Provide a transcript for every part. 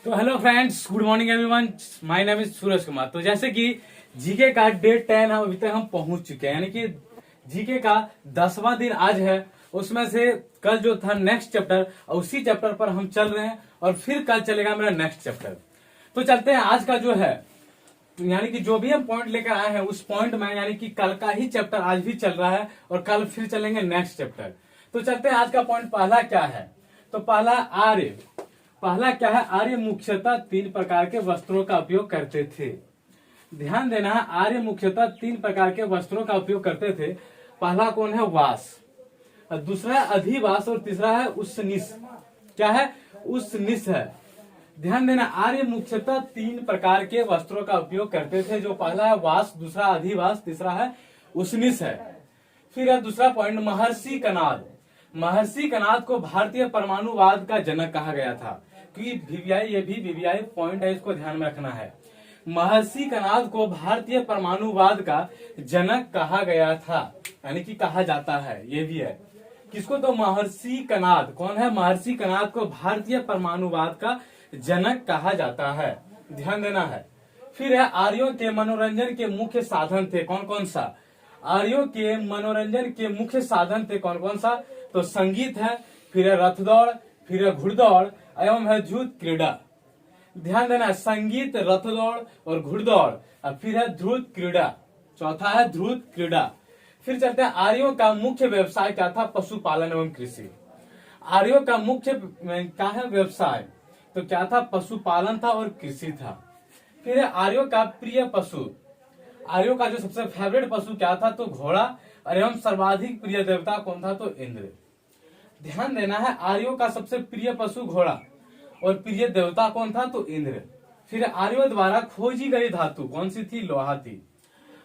तो hello friends, good morning everyone. My name is Suraj Kumar. तो जैसे कि जीके का डे 10 अभी तक हम पहुंच चुके हैं, यानी कि जीके का 10वां दिन आज है। उसमें से कल जो था नेक्स्ट चैप्टर, उसी चैप्टर पर हम चल रहे हैं और फिर कल चलेगा मेरा नेक्स्ट चैप्टर। तो चलते हैं आज का जो है, यानी कि जो भी हम पॉइंट लेकर आए हैं उस पॉइंट में, यानी कि कल का ही चैप्टर आज भी चल रहा है और कल फिर चलेंगे नेक्स्ट चैप्टर। तो चलते हैं आज का पॉइंट। पहला क्या है? तो पहला क्या है? आर्य मुख्यतः 3 प्रकार के वस्त्रों का उपयोग करते थे। ध्यान देना है, आर्य मुख्यतः 3 प्रकार के वस्त्रों का उपयोग करते थे। पहला कौन है? वास, दूसरा है अधिवास और तीसरा है उष्णिस। क्या है? उष्णिस है। ध्यान देना, आर्य मुख्यतः 3 प्रकार के वस्त्रों का उपयोग करते थे। जो पहला है वास, दूसरा अधिवास, तीसरा है उष्णिस है। फिर है दूसरा पॉइंट, महर्षि कनाद। महर्षि कनाद को भारतीय परमाणुवाद का जनक कहा गया था। क्योंकि ये भी वीवीआई पॉइंट है, इसको ध्यान में रखना है। महर्षि कनाद को भारतीय परमाणुवाद का जनक कहा गया था, यानी कि कहा जाता है, ये भी है। किसको? तो महर्षि कनाद। कौन है? महर्षि कनाद को भारतीय परमाणुवाद का जनक कहा जाता है, ध्यान देना है। फिर है आर्यों के मनोरंजन के मुख्य साधन थे। कौन कौन सा? आर्यों के मनोरंजन के मुख्य साधन थे कौन कौन सा? तो संगीत है, फिर है रथ दौड़, फिर है घुड़दौड़ एवं है ध्रुव क्रीड़ा। ध्यान देना, संगीत, रथ दौड़ और घुड़दौड़, और फिर है ध्रुव क्रीड़ा। चौथा है ध्रुव क्रीड़ा। फिर चलते हैं, आर्यों का मुख्य व्यवसाय क्या था? पशुपालन एवं कृषि। आर्यों का मुख्य क्या है? व्यवसाय। तो क्या था? पशुपालन था और कृषि था। फिर है आर्यों का प्रिय पशु। आर्यों का जो सबसे फेवरेट पशु क्या था? तो घोड़ा। और एवं सर्वाधिक प्रिय देवता कौन था? तो इंद्र। ध्यान देना है, आर्यों का सबसे प्रिय पशु घोड़ा और प्रिय देवता कौन था? तो इंद्र। फिर आर्यों द्वारा खोजी गई धातु कौन सी थी? लोहा थी।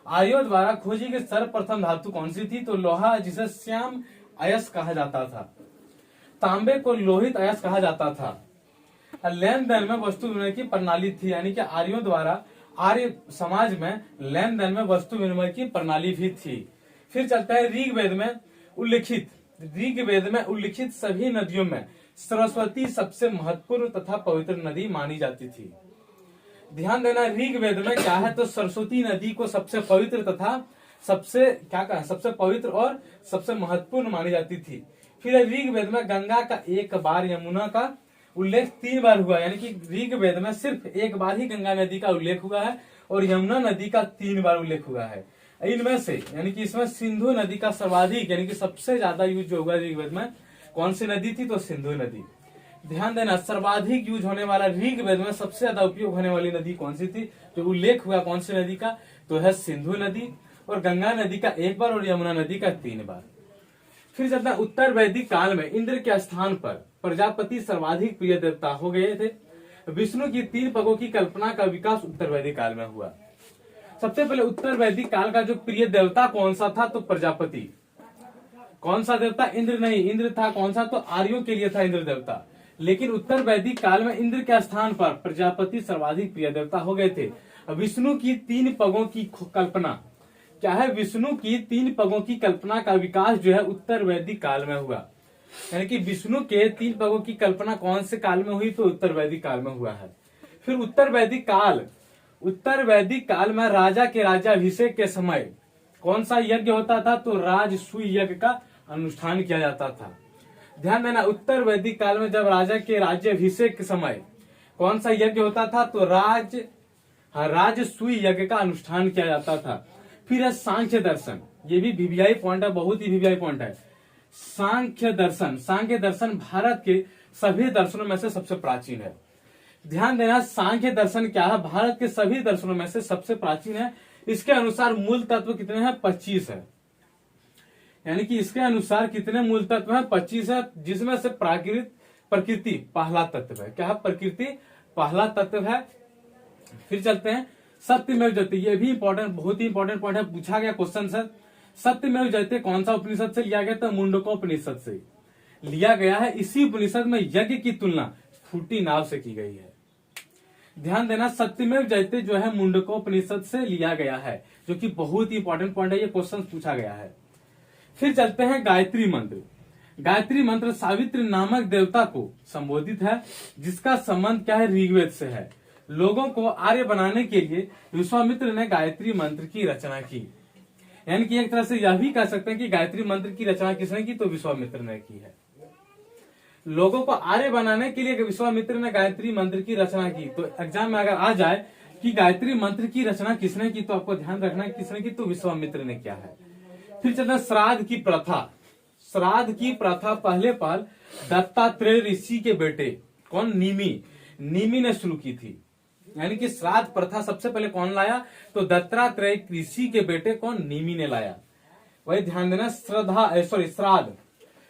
आर्यों द्वारा खोजी गई सर्वप्रथम धातु कौन सी थी? तो लोहा, जिसे श्याम अयस्क कहा जाता था। तांबे को लोहित अयस्क कहा जाता था। लेन देन में वस्तु विनिमय की प्रणाली थी, यानी कि आर्यों द्वारा आर्य समाज में लेन देन में वस्तु विनिमय की प्रणाली भी थी। फिर चलता है ऋग्वेद में उल्लिखित सभी नदियों में सरस्वती सबसे महत्वपूर्ण तथा पवित्र नदी मानी जाती थी। ध्यान देना, ऋग्वेद में क्या है? तो सरस्वती नदी को सबसे पवित्र तथा सबसे क्या कहा? सबसे पवित्र और सबसे महत्वपूर्ण मानी जाती थी। फिर ऋग्वेद में गंगा का 1 बार, यमुना का उल्लेख 3 बार हुआ, यानी कि ऋग्वेद में सिर्फ 1 बार ही गंगा नदी का उल्लेख हुआ है और यमुना नदी का 3 बार उल्लेख हुआ है। इनमें से, यानी कि इसमें सिंधु नदी का सर्वाधिक, यानी कि सबसे ज्यादा यूज जो होगा ऋग्वेद में, कौन सी नदी थी? तो सिंधु नदी। ध्यान देना, सर्वाधिक यूज होने वाला, ऋग्वेद में सबसे ज्यादा उपयोग होने वाली नदी कौन सी थी? जो उल्लेख हुआ कौन सी नदी का? तो है सिंधु नदी। और गंगा नदी का 1 बार और यमुना नदी का 3 बार। फिर चलता है, उत्तर वैदिक काल में इंद्र के स्थान पर प्रजापति सर्वाधिक प्रिय देवता हो गए थे। विष्णु की 3 पगों की कल्पना का विकास उत्तर वैदिक काल में हुआ। सबसे पहले उत्तर वैदिक काल का जो प्रिय देवता कौन सा था? तो प्रजापति। कौन सा देवता? इंद्र नहीं, इंद्र था कौन सा? तो आर्यों के लिए था इंद्र देवता। लेकिन उत्तर वैदिक काल में इंद्र के स्थान पर प्रजापति सर्वाधिक प्रिय देवता हो गए थे। विष्णु की 3 पगों की कल्पना क्या है? विष्णु की 3 पगों की कल्पना का विकास जो है उत्तर वैदिक काल में हुआ। यानी कि विष्णु के 3 पगों की कल्पना कौन से काल में हुई? तो उत्तर वैदिक काल में हुआ है। फिर उत्तर वैदिक काल में राजा के राज्याभिषेक के समय कौन सा यज्ञ होता था? तो राजसूय यज्ञ का अनुष्ठान किया जाता था। ध्यान देना, उत्तर वैदिक काल में जब राजा के राज्याभिषेक के समय कौन सा यज्ञ होता था? तो राजसूय यज्ञ का अनुष्ठान किया जाता था। फिर है सांख्य दर्शन। ये भी वीवीआई पॉइंट है, बहुत ही वीवीआई पॉइंट है। सांख्य दर्शन भारत के सभी दर्शनों में से सबसे प्राचीन है। ध्यान देना, सांख्य दर्शन क्या है? भारत के सभी दर्शनों में से सबसे प्राचीन है। इसके अनुसार मूल तत्व कितने हैं? 25 है। यानी कि इसके अनुसार कितने मूल तत्व हैं? 25 है, जिसमें से प्रकृति पहला तत्व है। क्या है? प्रकृति पहला तत्व है। फिर चलते हैं, सत्यमेव जयते। ये भी इंपॉर्टेंट, बहुत ही इंपॉर्टेंट पॉइंट है, पूछा गया क्वेश्चन है। सत्यमेव जयते कौन सा उपनिषद से लिया गया? तो मुंडकोपनिषद से लिया गया है। इसी उपनिषद में यज्ञ की तुलना फूटी नाव से की गई है। ध्यान देना, सत्यमेव जयते जो है मुंडकोपनिषद से लिया गया है, जो कि बहुत ही इंपॉर्टेंट पॉइंट है, ये क्वेश्चन पूछा गया है। फिर चलते हैं गायत्री मंत्र। गायत्री मंत्र सावित्री नामक देवता को संबोधित है, जिसका संबंध क्या है, ऋग्वेद से है। लोगों को आर्य बनाने के लिए विश्वामित्र ने गायत्री मंत्र की रचना की। यानी कि एक तरह से यह भी कह सकते हैं कि गायत्री मंत्र की रचना किसने की, तो विश्वामित्र ने की है। लोगों को आर्य बनाने के लिए विश्वामित्र ने गायत्री मंत्र की रचना की। तो एग्जाम में अगर आ जाए कि गायत्री मंत्र की रचना किसने की, तो आपको ध्यान रखना है किसने की, तो विश्वामित्र ने क्या है। फिर चलता श्राद्ध की प्रथा। श्राद्ध की प्रथा पहले पहल दत्तात्रेय ऋषि के बेटे कौन, निमि ने शुरू की थी। यानी कि श्राद्ध प्रथा सबसे पहले कौन लाया, तो दत्तात्रेय ऋषि के बेटे कौन, निमि ने लाया। वही ध्यान देना,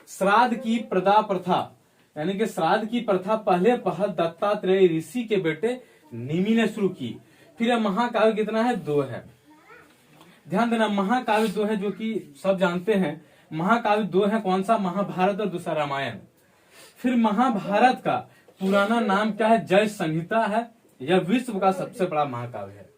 श्राद्ध की प्रथा, यानी कि श्राद्ध की प्रथा पहले पहल दत्तात्रेय ऋषि के बेटे निमि ने शुरू की। फिर महाकाव्य कितना है, 2 है। ध्यान देना, महाकाव्य 2 है, जो कि सब जानते हैं। महाकाव्य 2 है, कौन सा, महाभारत और दूसरा रामायण। फिर महाभारत का पुराना नाम क्या है, जय संहिता है। यह विश्व का सबसे बड़ा महाकाव्य है।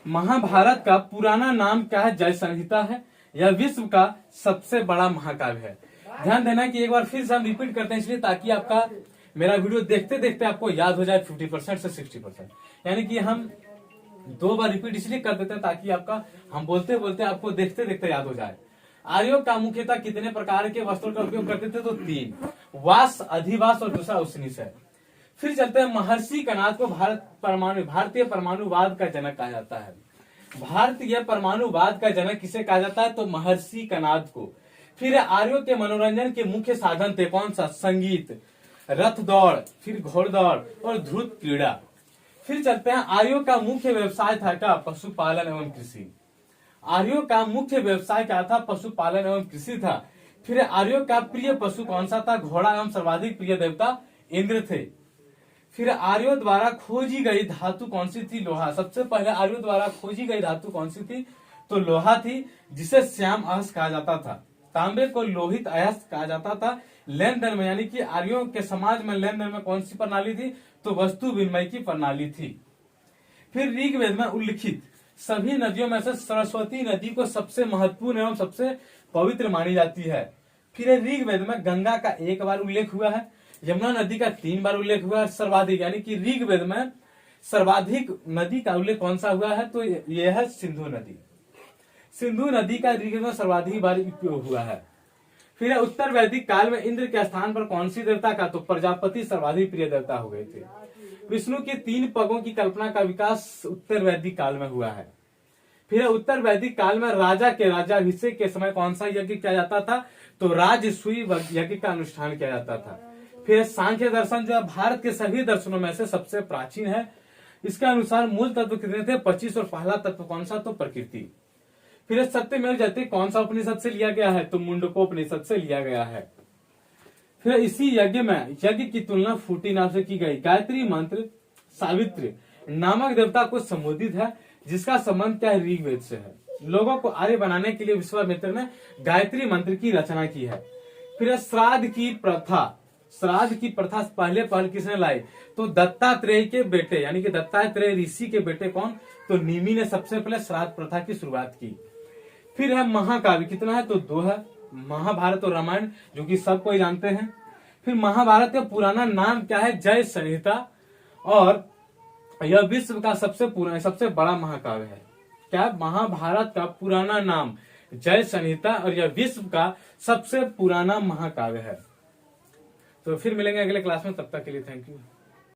महाभारत का पुराना नाम क्या है, जय संहिता है। यह विश्व का सबसे बड़ा महाकाव्य है। ध्यान देना कि एक बार फिर से हम रिपीट करते हैं, इसलिए ताकि आपका मेरा वीडियो देखते देखते आपको याद हो जाए 50% से 60%। यानी कि हम 2 बार रिपीट इसलिए कर देते हैं ताकि आपका हम बोलते बोलते आपको देखते देखते याद हो जाए। आर्यों का मुख्यतः कितने प्रकार के वस्त्रों का उपयोग करते थे, तो 3, वास, अधिवास और दूसरा उष्णिश है। फिर चलते हैं, महर्षि कणाद को भारतीय परमाणुवाद का जनक कहा जाता है। भारतीय परमाणुवाद का जनक किसे कहा जाता है, तो महर्षि कणाद को। फिर आर्यों के मनोरंजन के मुख्य साधन थे कौन सा, संगीत, रथ दौड़, फिर घोड़दौड़ और ध्रुव क्रीड़ा। फिर चलते हैं, आर्यों का मुख्य व्यवसाय था क्या, पशुपालन एवं कृषि। आर्यों का मुख्य व्यवसाय क्या था, पशुपालन एवं कृषि था। फिर आर्यों का प्रिय पशु कौन सा था, घोड़ा एवं सर्वाधिक प्रिय देवता इंद्र थे। फिर आर्यों द्वारा खोजी गई धातु कौन सी थी, लोहा। सबसे पहले आर्यों द्वारा खोजी गई धातु कौन सी थी, तो लोहा थी, जिसे श्याम अयस्क कहा जाता था। तांबे को लोहित अयस्क कहा जाता था। लेन देन में, यानी कि आर्यों के समाज में लेन देन में कौन सी प्रणाली थी, तो वस्तु विनिमय की प्रणाली थी। फिर ऋग्वेद में उल्लिखित सभी नदियों में से सरस्वती नदी को सबसे महत्वपूर्ण एवं सबसे पवित्र मानी जाती है। फिर ऋग्वेद में गंगा का 1 बार उल्लेख हुआ है, यमुना नदी का 3 बार उल्लेख हुआ है। सर्वाधिक, यानी कि ऋग्वेद में सर्वाधिक नदी का उल्लेख कौन सा हुआ है, तो यह है सिंधु नदी। सिंधु नदी का ऋग्वेद में सर्वाधिक बार उपयोग हुआ है। फिर उत्तर वैदिक काल में इंद्र के स्थान पर कौन सी देवता का, तो प्रजापति सर्वाधिक प्रिय देवता हो गए थे। विष्णु के 3 पगों की कल्पना का विकास उत्तर वैदिक काल में हुआ है। फिर उत्तर वैदिक काल में राजा के राज्याभिषेक के समय कौन सा यज्ञ किया जाता था, तो राजसूय यज्ञ का अनुष्ठान किया जाता था। फिर सांख्य दर्शन जो है भारत के सभी दर्शनों में से सबसे प्राचीन है। इसके अनुसार मूल तत्व कितने थे, 25, और पहला तत्व कौन सा, तो प्रकृति। फिर सत्यमेव जयते कौन सा उपनिषद से लिया गया है, तो मुंडकोपनिषद से लिया गया है। फिर इसी यज्ञ में यज्ञ की तुलना फूटी नाम से की गई। गायत्री मंत्र सावित्री नामक देवता को संबोधित है, जिसका संबंध क्या है, ऋग्वेद से है। लोगों को आर्य बनाने के लिए विश्वामित्र ने गायत्री मंत्र की रचना की है। फिर श्राद्ध की प्रथा, श्राद्ध की प्रथा पहले किसने लाई, तो दत्तात्रेय के बेटे, यानी कि दत्तात्रेय ऋषि के बेटे कौन, तो निमि ने सबसे पहले श्राद्ध प्रथा की शुरुआत की। फिर है महाकाव्य, कितना है, तो 2 है, महाभारत और रामायण, जो कि सब कोई जानते हैं। फिर महाभारत का पुराना नाम क्या है, जय संहिता, और यह विश्व का सबसे बड़ा महाकाव्य है। क्या, महाभारत का पुराना नाम जय संहिता, और यह विश्व का सबसे पुराना महाकाव्य है। तो फिर मिलेंगे अगले क्लास में, तब तक के लिए थैंक यू।